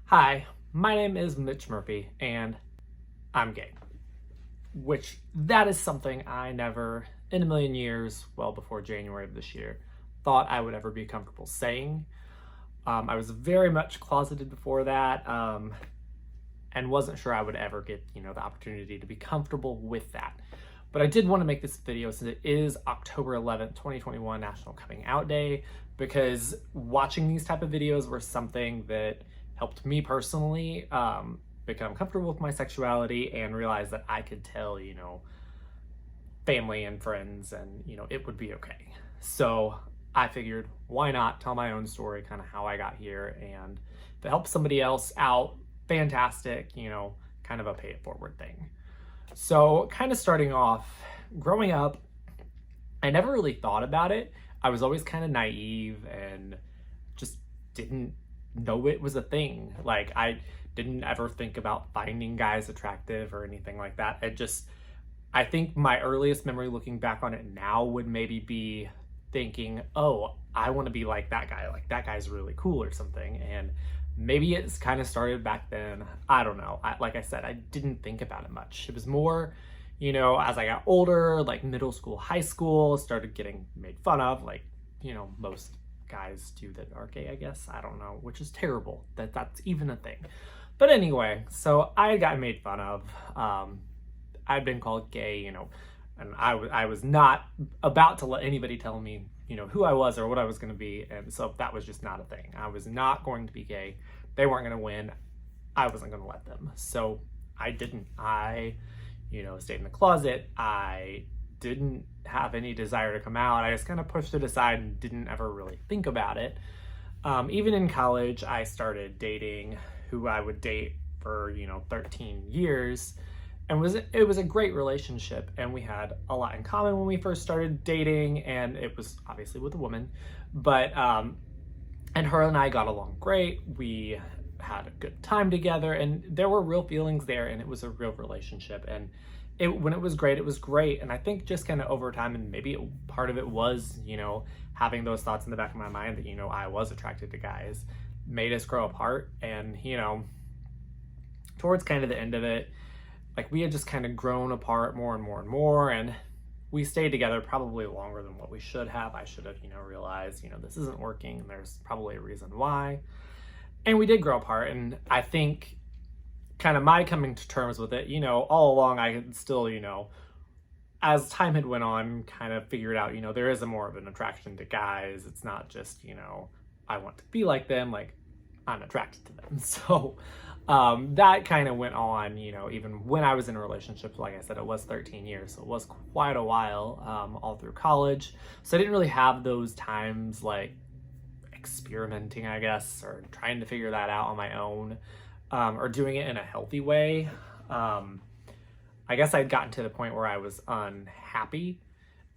Hi, my name is Mitch Murphy, and I'm gay. Which, that is something I never, in a million years, well before January of this year, thought I would ever be comfortable saying. I was very much closeted before that, and wasn't sure I would ever get, the opportunity to be comfortable with that. But I did want to make this video since it is October 11th, 2021, National Coming Out Day, because watching these type of videos were something that helped me personally become comfortable with my sexuality and realize that I could tell, family and friends and, it would be okay. So I figured, why not tell my own story, kind of how I got here, and if it helps somebody else out, fantastic, kind of a pay it forward thing. So kind of starting off, growing up, I never really thought about it. I was always kind of naive and just didn't know it was a thing. Like, I didn't ever think about finding guys attractive or anything like that. I think my earliest memory looking back on it now would maybe be thinking, oh, I want to be like that guy. Like, that guy's really cool or something. And maybe it's kind of started back then. I don't know. Like I said, I didn't think about it much. It was more, as I got older, like middle school, high school, started getting made fun of, like, most guys do that are gay, I guess. I don't know, which is terrible that that's even a thing. But anyway, so I got made fun of. I'd been called gay, and I was not about to let anybody tell me, who I was or what I was going to be. And so that was just not a thing. I was not going to be gay. They weren't going to win. I wasn't going to let them. So I didn't. I, stayed in the closet. I didn't have any desire to come out. I just kind of pushed it aside and didn't ever really think about it. Even in college, I started dating who I would date for, 13 years. And it was a great relationship, and we had a lot in common when we first started dating, and it was obviously with a woman, but and her and I got along great. We had a good time together, and there were real feelings there, and it was a real relationship. And when it was great, it was great. And I think just kind of over time, and maybe part of it was, having those thoughts in the back of my mind that, I was attracted to guys, made us grow apart. And, towards kind of the end of it, like, we had just kind of grown apart more and more and more, and we stayed together probably longer than what we should have. I should have, realized, this isn't working, and there's probably a reason why. And we did grow apart, and I think kind of my coming to terms with it, all along I had still, as time had went on, kind of figured out, there is a more of an attraction to guys. It's not just, I want to be like them, like, I'm attracted to them. So that kind of went on, even when I was in a relationship. Like I said, it was 13 years, so it was quite a while, all through college. So I didn't really have those times like experimenting, I guess, or trying to figure that out on my own, or doing it in a healthy way. I guess I'd gotten to the point where I was unhappy,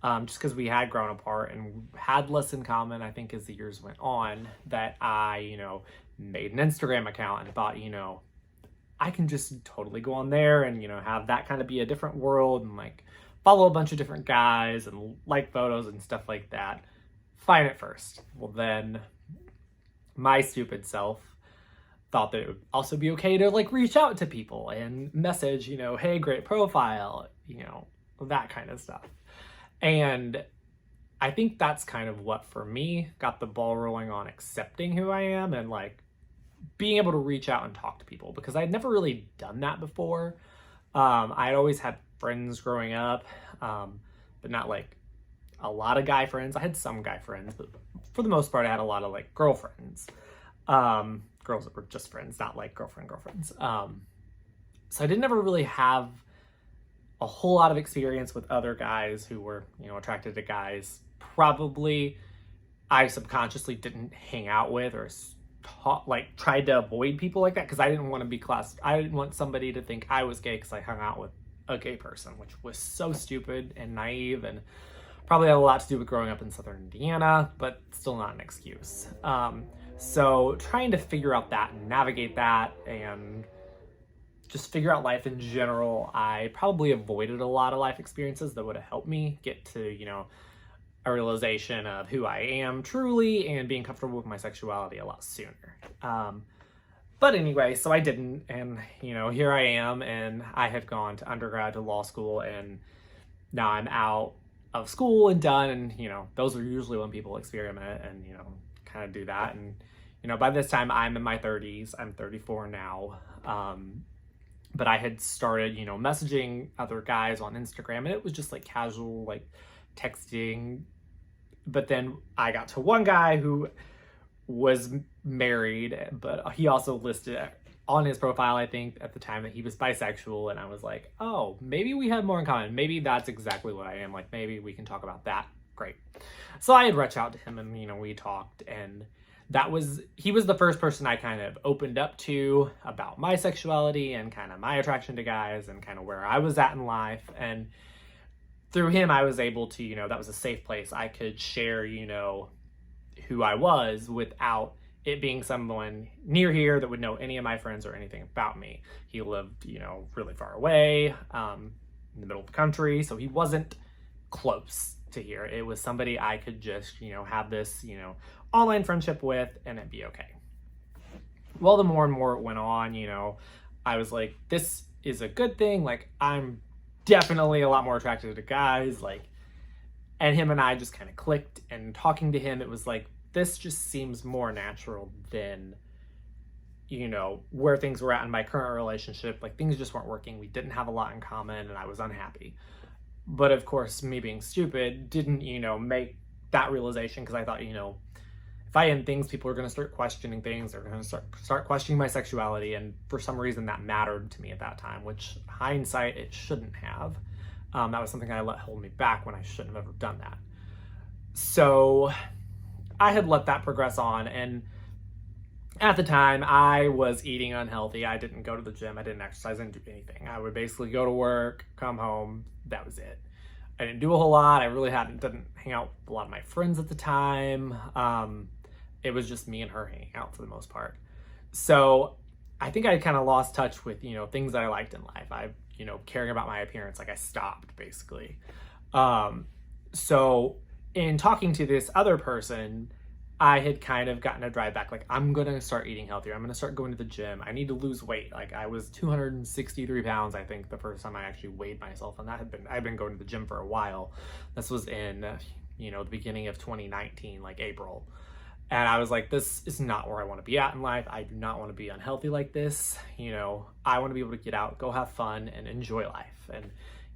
just because we had grown apart and had less in common. I think as the years went on, that I, made an Instagram account and thought, I can just totally go on there and, have that kind of be a different world and like follow a bunch of different guys and like photos and stuff like that. Fine at first. Well, then my stupid self thought that it would also be okay to like reach out to people and message, hey, great profile, that kind of stuff. And I think that's kind of what, for me, got the ball rolling on accepting who I am and like being able to reach out and talk to people, because I'd never really done that before. I'd always had friends growing up, but not like a lot of guy friends. I had some guy friends, but for the most part, I had a lot of like girlfriends, girls that were just friends, not like girlfriends. So I didn't ever really have a whole lot of experience with other guys who were, attracted to guys. Probably I subconsciously didn't hang out with or tried to avoid people like that, because I didn't want to be classed. I didn't want somebody to think I was gay because I hung out with a gay person, which was so stupid and naive, and probably had a lot to do with growing up in Southern Indiana, but still not an excuse. So trying to figure out that and navigate that and just figure out life in general, I probably avoided a lot of life experiences that would have helped me get to, a realization of who I am truly and being comfortable with my sexuality a lot sooner. But anyway, so I didn't, and here I am, and I had gone to undergrad to law school, and now I'm out of school and done, and those are usually when people experiment and kind of do that. And by this time I'm in my 30s. I'm 34 now. But I had started messaging other guys on Instagram, and it was just like casual, like texting. But then I got to one guy who was married, but he also listed on his profile, I think at the time, that he was bisexual. And I was like, oh, maybe we have more in common. Maybe that's exactly what I am. Like, maybe we can talk about that. Great. So I had reached out to him, and we talked, and he was the first person I kind of opened up to about my sexuality and kind of my attraction to guys and kind of where I was at in life. And through him, I was able to, that was a safe place. I could share, who I was without it being someone near here that would know any of my friends or anything about me. He lived, really far away, in the middle of the country. So he wasn't close to here. It was somebody I could just, have this, online friendship with, and it'd be okay. Well, the more and more it went on, I was like, this is a good thing. Like, I'm definitely a lot more attracted to guys. Like, and him and I just kind of clicked, and talking to him, it was like, this just seems more natural than, where things were at in my current relationship. Like, things just weren't working. We didn't have a lot in common, and I was unhappy. But of course, me being stupid didn't, make that realization, because I thought, if I end things, people are going to start questioning things. They're going to start questioning my sexuality. And for some reason that mattered to me at that time, which hindsight, it shouldn't have. That was something I let hold me back when I shouldn't have ever done that. So I had let that progress on. And at the time, I was eating unhealthy. I didn't go to the gym. I didn't exercise. I didn't do anything. I would basically go to work, come home. That was it. I didn't do a whole lot. I really didn't hang out with a lot of my friends at the time. It was just me and her hanging out for the most part. So I think I kind of lost touch with, things that I liked in life. Caring about my appearance, like I stopped basically. So in talking to this other person, I had kind of gotten a drive back. Like, I'm going to start eating healthier. I'm going to start going to the gym. I need to lose weight. Like, I was 263 pounds, I think, the first time I actually weighed myself. And I've been going to the gym for a while. This was in, the beginning of 2019, like April. And I was like, this is not where I want to be at in life. I do not want to be unhealthy like this. I want to be able to get out, go have fun, and enjoy life. And,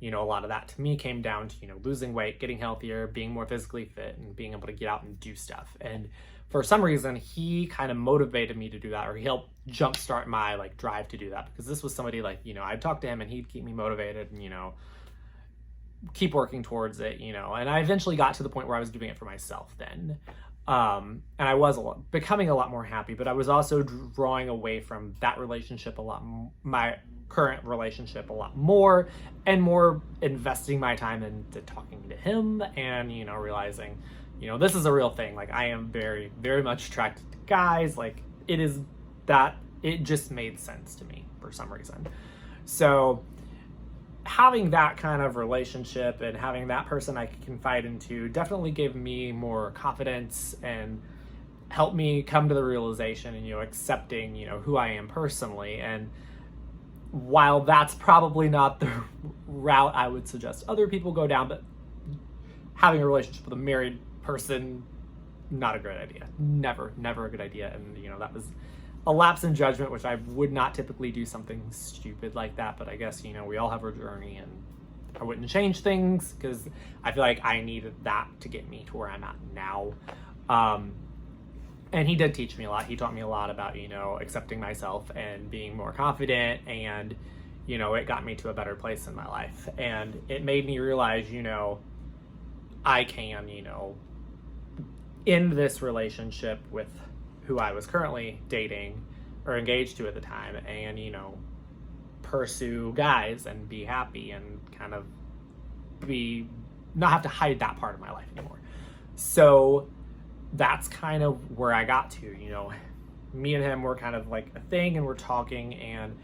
a lot of that to me came down to, losing weight, getting healthier, being more physically fit, and being able to get out and do stuff. And for some reason, he kind of motivated me to do that, or he helped jumpstart my drive to do that, because this was somebody I'd talk to him and he'd keep me motivated and, keep working towards it, and I eventually got to the point where I was doing it for myself then. And I was becoming a lot more happy, but I was also drawing away from that relationship my current relationship a lot more, and more investing my time into talking to him and, realizing, this is a real thing. Like, I am very, very much attracted to guys. Like, it just made sense to me for some reason. So having that kind of relationship and having that person I could confide into definitely gave me more confidence and helped me come to the realization and, accepting, who I am personally. And while that's probably not the route I would suggest other people go down, but having a relationship with a married person, not a great idea. Never a good idea. And, that was a lapse in judgment, which I would not typically do something stupid like that. But I guess, we all have our journey, and I wouldn't change things, because I feel like I needed that to get me to where I'm at now. And he did teach me a lot. He taught me a lot about, accepting myself and being more confident. And, it got me to a better place in my life. And it made me realize, I can, end this relationship with who I was currently dating or engaged to at the time, and, pursue guys and be happy and kind of not have to hide that part of my life anymore. So that's kind of where I got to, me and him were kind of like a thing, and we're talking, and,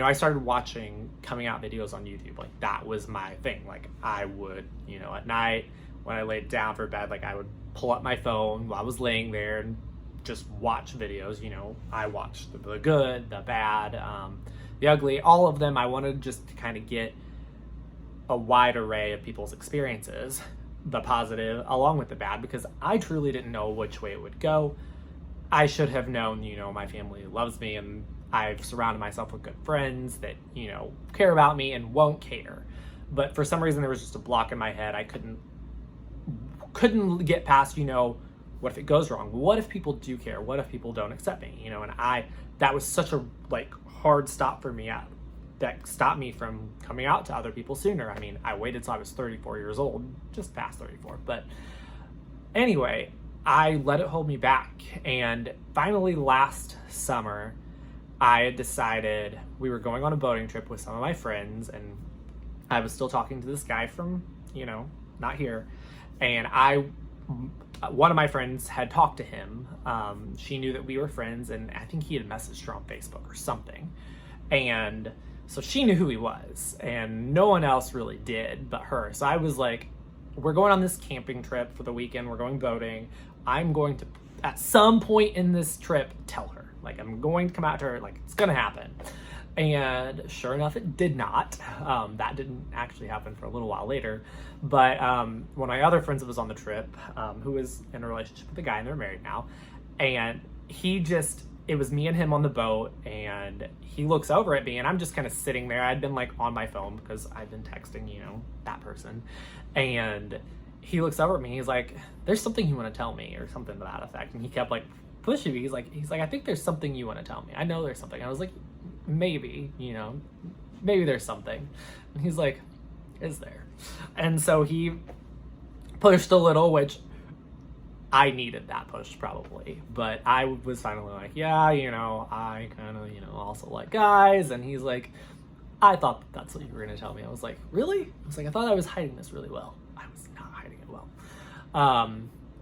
I started watching coming out videos on YouTube. Like, that was my thing. Like, I would, at night when I laid down for bed, like, I would pull up my phone while I was laying there and just watch videos. I watched the good, the bad, the ugly, all of them. I wanted just to kind of get a wide array of people's experiences, the positive along with the bad, because I truly didn't know which way it would go. I should have known, my family loves me and I've surrounded myself with good friends that, care about me and won't care. But for some reason, there was just a block in my head. I couldn't get past, what if it goes wrong? What if people do care? What if people don't accept me? And that was such a hard stop for me. That stopped me from coming out to other people sooner. I mean, I waited till I was 34 years old, just past 34. But anyway, I let it hold me back. And finally last summer, I had decided we were going on a boating trip with some of my friends, and I was still talking to this guy from, not here. And one of my friends had talked to him. She knew that we were friends, and I think he had messaged her on Facebook or something. And so she knew who he was, and no one else really did but her. So I was like, we're going on this camping trip for the weekend. We're going boating. I'm going to, at some point in this trip, tell her. I'm going to come out to her. It's going to happen. And sure enough, it did not. That didn't actually happen for a little while later. But one of my other friends that was on the trip, who was in a relationship with a guy, and they're married now, and it was me and him on the boat, and he looks over at me, and I'm just kind of sitting there. I'd been on my phone because I've been texting, that person. And he looks over at me. He's like, there's something you want to tell me, or something to that effect. And he kept pushing me. He's like, I think there's something you want to tell me. I know there's something. I was like, maybe, maybe there's something. And he's like, is there? And so he pushed a little, which I needed that push probably, but I was finally like, yeah, I kind of, also like guys. And he's like, I thought that's what you were going to tell me. I was like, really? I was like, I thought I was hiding this really well. I was not hiding it well.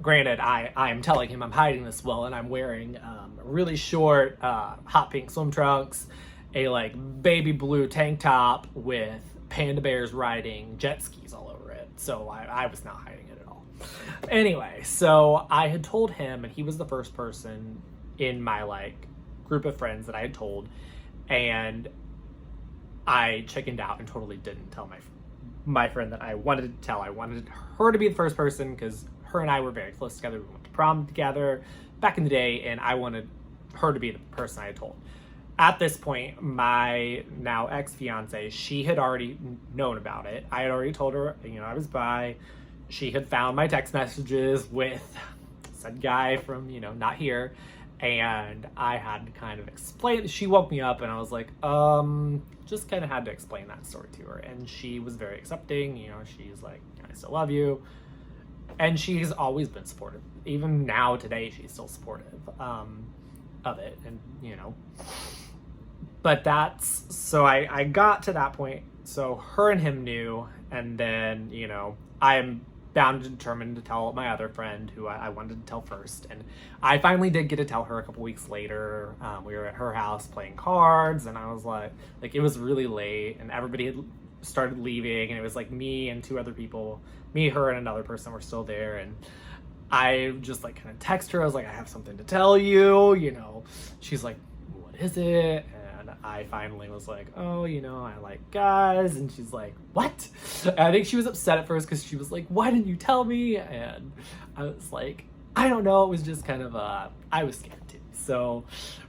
Granted, I am telling him I'm hiding this well, and I'm wearing really short, hot pink swim trunks, a baby blue tank top with panda bears riding jet skis all over it. So I was not hiding it at all. Anyway, so I had told him, and he was the first person in my group of friends that I had told, and I chickened out and totally didn't tell my friend that I wanted to tell. I wanted her to be the first person because her and I were very close together. We went to prom together back in the day, and I wanted her to be the person I had told. At this point, my now ex-fiance, she had already known about it. I had already told her, I was bi. She had found my text messages with said guy from, not here. And I had to kind of explain. She woke me up, and I was like, just kind of had to explain that story to her. And she was very accepting. She's like, I still love you. And she's always been supportive. Even now, today, she's still supportive of it. And, but so I got to that point. So her and him knew. And then, I am bound and determined to tell my other friend who I wanted to tell first. And I finally did get to tell her a couple weeks later. We were at her house playing cards, and I was like it was really late, and everybody had started leaving, and it was me and two other people, me, her, and another person were still there. And I just kind of text her. I was like, I have something to tell you, She's like, what is it? And I finally was like, oh, I like guys. And she's like, what? And I think she was upset at first because she was like, why didn't you tell me? And I was like, I don't know. It was just kind of I was scared too. So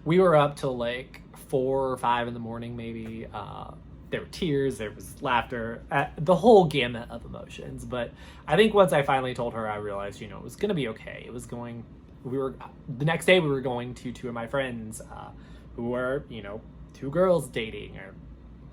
we were up till 4 or 5 in the morning, maybe. There were tears, there was laughter, the whole gamut of emotions. But I think once I finally told her, I realized, it was going to be okay. The next day we were going to two of my friends who were, two girls dating,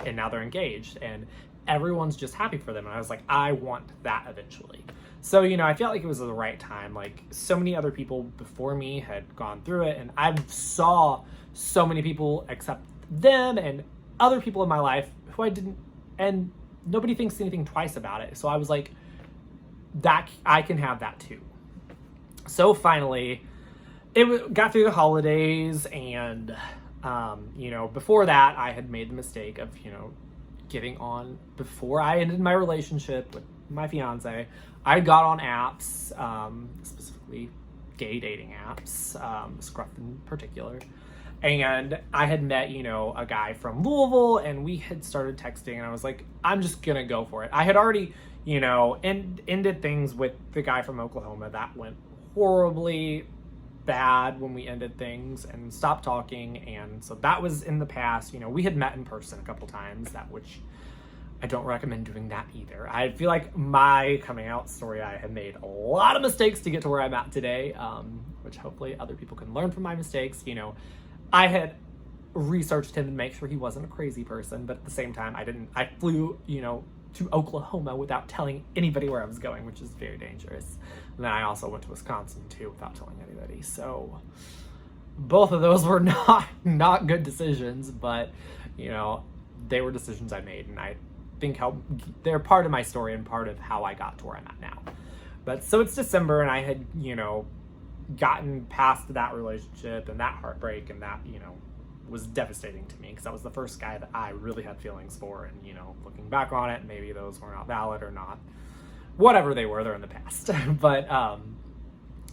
and now they're engaged, and everyone's just happy for them. And I was like, I want that eventually. So, I felt like it was the right time. So many other people before me had gone through it, and I saw so many people accept them and other people in my life who I didn't, and nobody thinks anything twice about it. So I was like, that I can have that too. So finally, got through the holidays, and before that, I had made the mistake of getting on before I ended my relationship with my fiance. I got on apps, specifically gay dating apps, Scruff in particular. And I had met, a guy from Louisville, and we had started texting, and I was like, I'm just gonna go for it. I had already, ended things with the guy from Oklahoma that went horribly bad when we ended things and stopped talking. And so that was in the past. We had met in person a couple times, which I don't recommend doing that either. I feel like my coming out story, I had made a lot of mistakes to get to where I'm at today, which hopefully other people can learn from my mistakes. I had researched him to make sure he wasn't a crazy person, but at the same time, I flew, to Oklahoma without telling anybody where I was going, which is very dangerous. And then I also went to Wisconsin too without telling anybody. So both of those were not good decisions, but they were decisions I made, and I think they're part of my story and part of how I got to where I'm at now. But so it's December, and I had gotten past that relationship and that heartbreak, and that was devastating to me because that was the first guy that I really had feelings for. And looking back on it, maybe those were not valid or not, whatever they were, they're in the past. But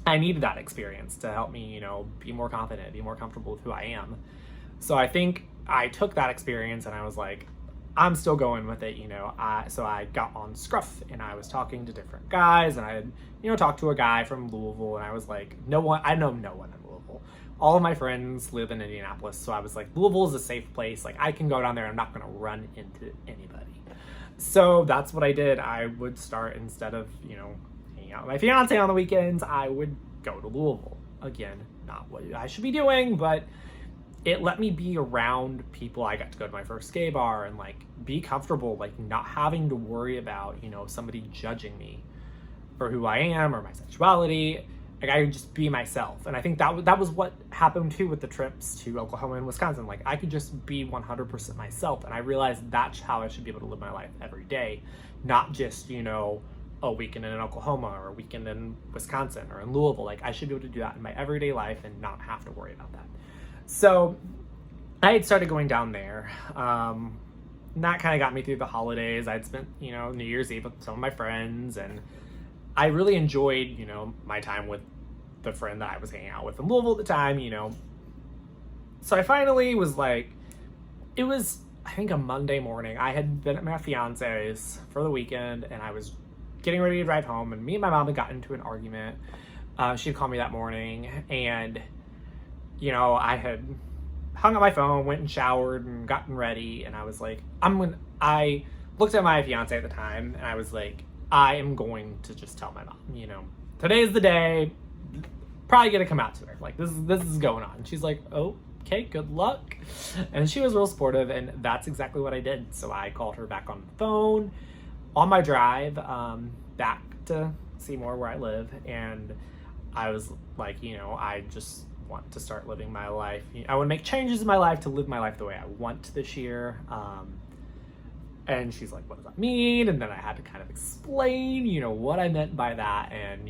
I needed that experience to help me be more confident, be more comfortable with who I am. So I think I took that experience and I was like, I'm still going with it. So I got on Scruff, and I was talking to different guys, and I had talked to a guy from Louisville, and I was like, I know no one in Louisville. All of my friends live in Indianapolis, so I was like, Louisville is a safe place. Like, I can go down there and I'm not going to run into anybody. So that's what I did. I would start, instead of, hanging out with my fiance on the weekends, I would go to Louisville. Again, not what I should be doing, but it let me be around people. I got to go to my first gay bar and be comfortable, not having to worry about, somebody judging me for who I am or my sexuality. I could just be myself. And I think that was what happened too with the trips to Oklahoma and Wisconsin. I could just be 100% myself. And I realized that's how I should be able to live my life every day. Not just, a weekend in Oklahoma or a weekend in Wisconsin or in Louisville. I should be able to do that in my everyday life and not have to worry about that. So I had started going down there. And that kind of got me through the holidays. I'd spent, New Year's Eve with some of my friends, and I really enjoyed, my time with the friend that I was hanging out with in Louisville at the time, So I finally was it was, I think, a Monday morning. I had been at my fiance's for the weekend, and I was getting ready to drive home, and me and my mom had gotten into an argument. She had called me that morning, and, I had hung up my phone, went and showered and gotten ready, and I was like, I looked at my fiance at the time, and I was like, I am going to just tell my mom, today's the day, probably gonna come out to her. This is going on. She's like, oh, okay, good luck. And she was real supportive, and that's exactly what I did. So I called her back on the phone on my drive back to Seymour, where I live, and I was like, I just want to start living my life. I want to make changes in my life to live my life the way I want this year. And she's like, what does that mean? And then I had to kind of explain, what I meant by that, and,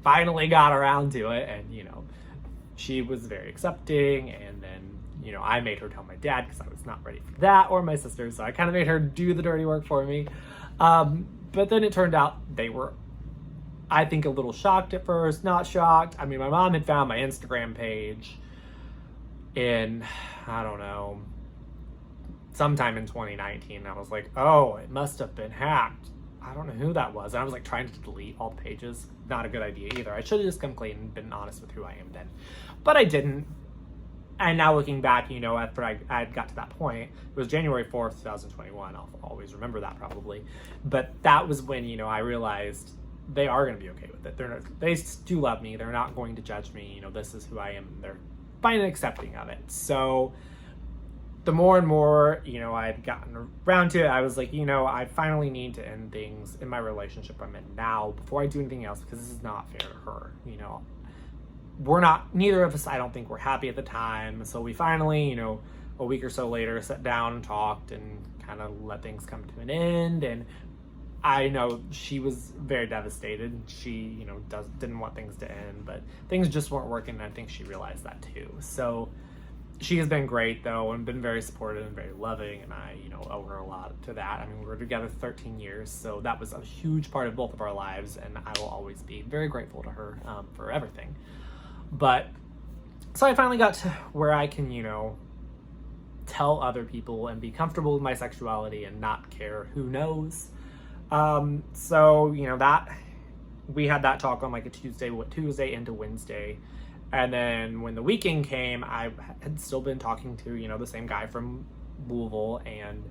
finally got around to it. And, she was very accepting. And then, I made her tell my dad because I was not ready for that, or my sister. So I kind of made her do the dirty work for me. But then it turned out they were, I think, a little shocked at first, not shocked. I mean, my mom had found my Instagram page in, I don't know, sometime in 2019. I was like, oh, it must have been hacked. I don't know who that was. And I was trying to delete all the pages. Not a good idea either. I should have just come clean and been honest with who I am then. But I didn't. And now looking back, after I got to that point, it was January 4th, 2021. I'll always remember that probably. But that was when, I realized they are going to be okay with it. They do love me. They're not going to judge me. This is who I am. They're fine and accepting of it. So the more and more, I've gotten around to it, I was like, I finally need to end things in my relationship I'm in now before I do anything else, because this is not fair to her. Neither of us, I don't think, were happy at the time. So we finally, a week or so later, sat down and talked and kind of let things come to an end. And I know she was very devastated. She, didn't want things to end, but things just weren't working. And I think she realized that too. So she has been great, though, and been very supportive and very loving, and I, owe her a lot to that. I mean, we were together 13 years, so that was a huge part of both of our lives, and I will always be very grateful to her for everything. But so I finally got to where I can, tell other people and be comfortable with my sexuality and not care who knows. So, that we had that talk on like a Tuesday into Wednesday. And then when the weekend came, I had still been talking to, the same guy from Louisville. And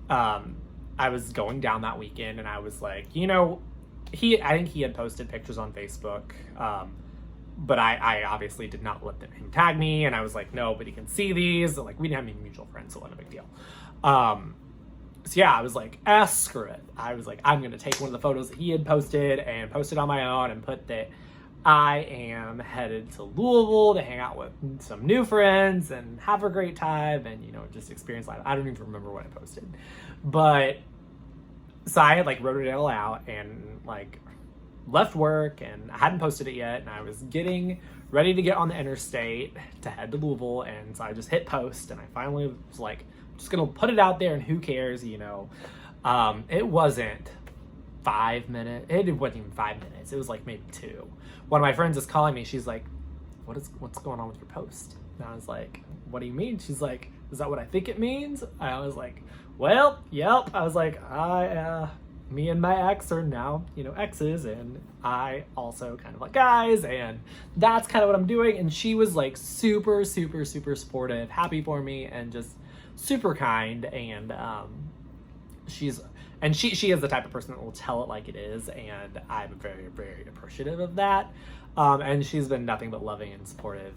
I was going down that weekend and I was like, I think he had posted pictures on Facebook. But I obviously did not let him tag me. And I was like, no, but he can see these. So, like, we didn't have any mutual friends, so it wasn't a big deal. So yeah, I was like, screw it. I was like, I'm going to take one of the photos that he had posted and post it on my own and put that I am headed to Louisville to hang out with some new friends and have a great time and, just experience life. I don't even remember what I posted. But so I had like wrote it all out and like left work and I hadn't posted it yet. And I was getting ready to get on the interstate to head to Louisville. And so I just hit post and I finally was like, just gonna put it out there and who cares, It wasn't 5 minutes. It wasn't even 5 minutes. It was like maybe 2. One of my friends is calling me. She's like, what's going on with your post? And I was like, what do you mean? She's like, is that what I think it means? I was like, well, yep. I was like, me and my ex are now, exes, and I also kind of like guys, and that's kind of what I'm doing. And she was like super, super, super supportive, happy for me, and just super kind. And she is the type of person that will tell it like it is, and I'm very, very appreciative of that. And she's been nothing but loving and supportive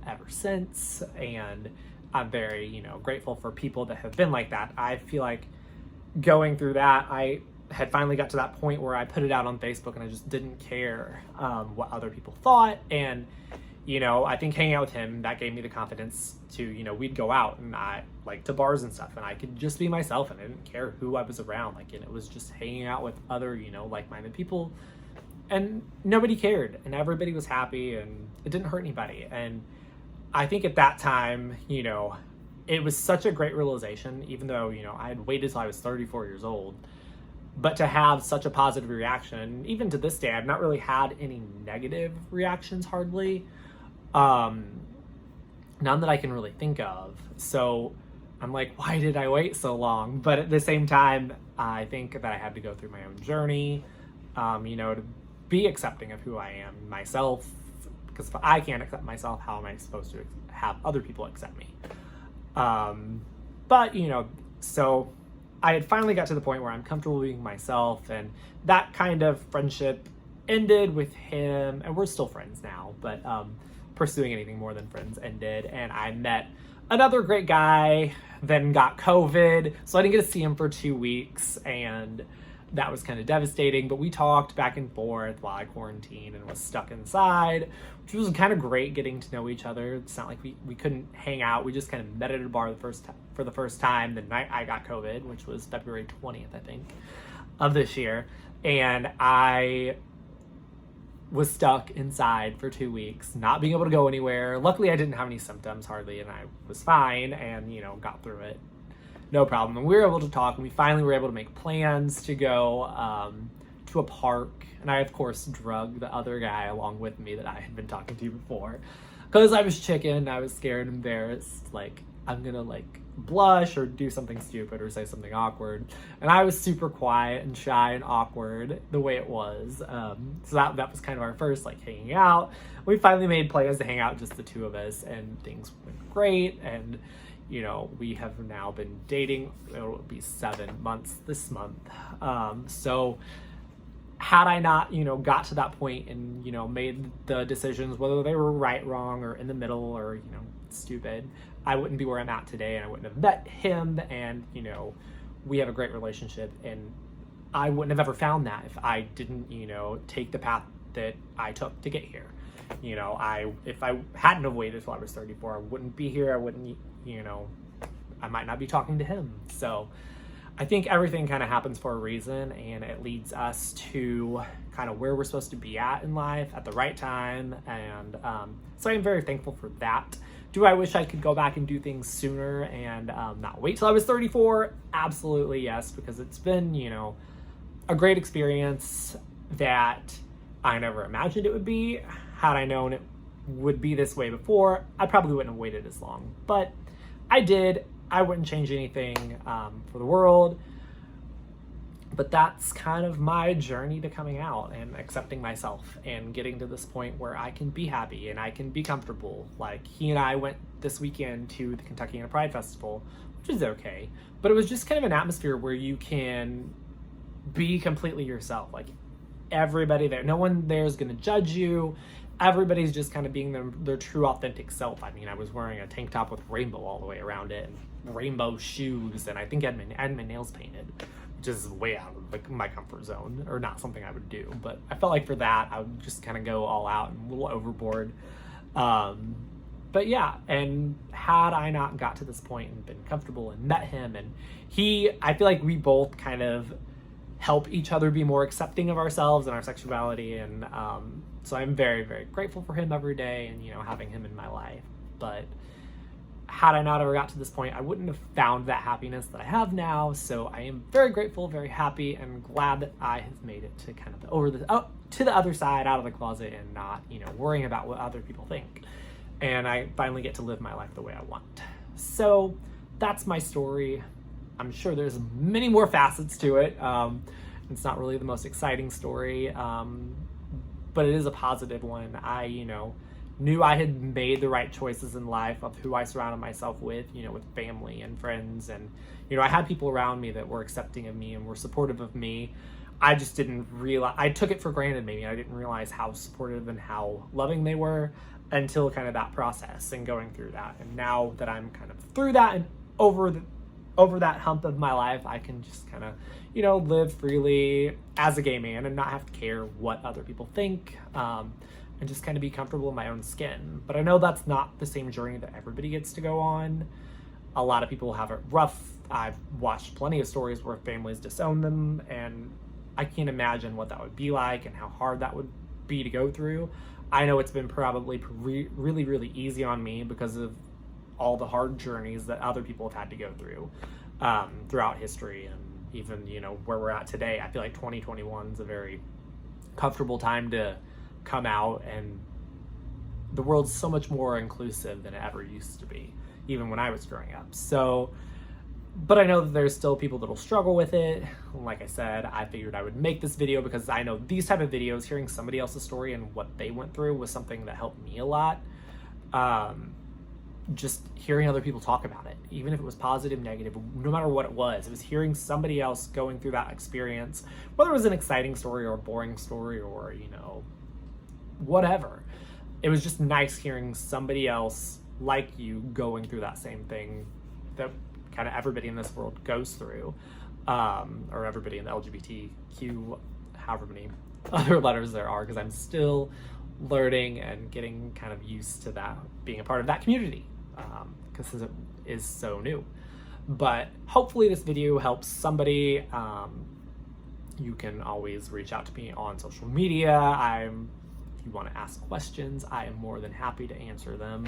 ever since. And I'm very, grateful for people that have been like that. I feel like going through that, I had finally got to that point where I put it out on Facebook and I just didn't care what other people thought. And, I think hanging out with him, that gave me the confidence to, we'd go out and I like to bars and stuff and I could just be myself and I didn't care who I was around. Like, and it was just hanging out with other, like-minded people, and nobody cared and everybody was happy and it didn't hurt anybody. And I think at that time, it was such a great realization, even though, I had waited till I was 34 years old, but to have such a positive reaction, even to this day, I've not really had any negative reactions hardly. None that I can really think of. So I'm like, why did I wait so long? But at the same time, I think that I had to go through my own journey, to be accepting of who I am myself, because if I can't accept myself, how am I supposed to have other people accept me? But, so I had finally got to the point where I'm comfortable being myself, and that kind of friendship ended with him, and we're still friends now, but pursuing anything more than friends ended. And I met another great guy, then got COVID, so I didn't get to see him for 2 weeks, and that was kind of devastating. But we talked back and forth while I quarantined and was stuck inside, which was kind of great getting to know each other. It's not like we couldn't hang out. We just kind of met at a bar for the first time the night I got COVID, which was February 20th, I think, of this year. And I was stuck inside for 2 weeks, not being able to go anywhere. Luckily, I didn't have any symptoms hardly, and I was fine and, got through it. No problem. And we were able to talk, and we finally were able to make plans to go to a park. And I, of course, drugged the other guy along with me that I had been talking to before. Because I was chicken, I was scared and embarrassed. Like, I'm going to, blush or do something stupid or say something awkward. And I was super quiet and shy and awkward the way it was. So that was kind of our first, hanging out. We finally made plans to hang out, just the two of us, and things went great. And we have now been dating. It'll be 7 months this month. So had I not, got to that point and, made the decisions, whether they were right, wrong, or in the middle, or, stupid, I wouldn't be where I'm at today, and I wouldn't have met him. And, we have a great relationship, and I wouldn't have ever found that if I didn't, take the path that I took to get here. If I hadn't have waited till I was 34, I wouldn't be here. I wouldn't, I might not be talking to him. So I think everything kind of happens for a reason, and it leads us to kind of where we're supposed to be at in life at the right time. And so I'm very thankful for that. Do I wish I could go back and do things sooner and not wait till I was 34? Absolutely, yes, because it's been, a great experience that I never imagined it would be. Had I known it would be this way before, I probably wouldn't have waited as long. But I did. I wouldn't change anything for the world. But that's kind of my journey to coming out and accepting myself and getting to this point where I can be happy and I can be comfortable. Like, he and I went this weekend to the Kentucky Pride Festival, which is okay. But it was just kind of an atmosphere where you can be completely yourself. Like, everybody there, no one there is going to judge you. Everybody's just kind of being their true authentic self. I mean, I was wearing a tank top with rainbow all the way around it and rainbow shoes, and I think I had my nails painted, which is way out of like my comfort zone, or not something I would do. But I felt like for that, I would just kind of go all out and a little overboard. But yeah, and had I not got to this point and been comfortable and met him, and I feel like we both kind of help each other be more accepting of ourselves and our sexuality. And so I'm very, very grateful for him every day and, having him in my life. But had I not ever got to this point, I wouldn't have found that happiness that I have now. So I am very grateful, very happy, and glad that I have made it to kind of to the other side, out of the closet, and not, worrying about what other people think. And I finally get to live my life the way I want. So that's my story. I'm sure there's many more facets to it. It's not really the most exciting story, but it is a positive one. I, knew I had made the right choices in life of who I surrounded myself with, with family and friends. And, I had people around me that were accepting of me and were supportive of me. I just didn't realize, I took it for granted maybe. I didn't realize how supportive and how loving they were until kind of that process and going through that. And now that I'm kind of through that and over that hump of my life, I can just kind of, live freely as a gay man and not have to care what other people think, and just kind of be comfortable in my own skin. But I know that's not the same journey that everybody gets to go on. A lot of people have it rough. I've watched plenty of stories where families disown them, and I can't imagine what that would be like and how hard that would be to go through. I know it's been probably really, really easy on me because of all the hard journeys that other people have had to go through throughout history, and even, where we're at today. I feel like 2021 is a very comfortable time to come out, and the world's so much more inclusive than it ever used to be, even when I was growing up. So, but I know that there's still people that'll struggle with it. Like I said, I figured I would make this video because I know these type of videos, hearing somebody else's story and what they went through, was something that helped me a lot. Just hearing other people talk about it, even if it was positive, negative, no matter what it was hearing somebody else going through that experience, whether it was an exciting story or a boring story or, whatever. It was just nice hearing somebody else like you going through that same thing that kind of everybody in this world goes through, or everybody in the LGBTQ, however many other letters there are, because I'm still learning and getting kind of used to that, being a part of that community, because it is so new. But hopefully this video helps somebody. You can always reach out to me on social media. If you want to ask questions, I am more than happy to answer them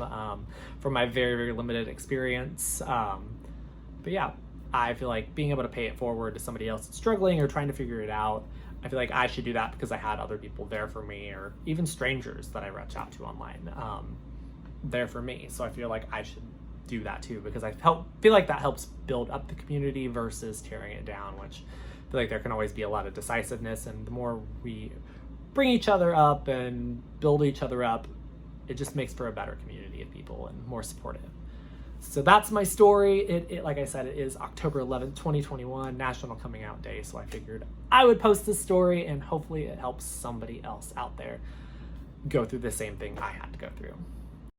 from my very, very limited experience. But yeah, I feel like being able to pay it forward to somebody else that's struggling or trying to figure it out, I feel like I should do that because I had other people there for me, or even strangers that I reach out to online there for me. So I feel like I should do that too, because I feel like that helps build up the community versus tearing it down, which I feel like there can always be a lot of decisiveness. And the more we bring each other up and build each other up, it just makes for a better community of people and more supportive. So that's my story. It like I said, it is October 11th, 2021, National Coming Out Day. So I figured I would post this story, and hopefully it helps somebody else out there go through the same thing I had to go through.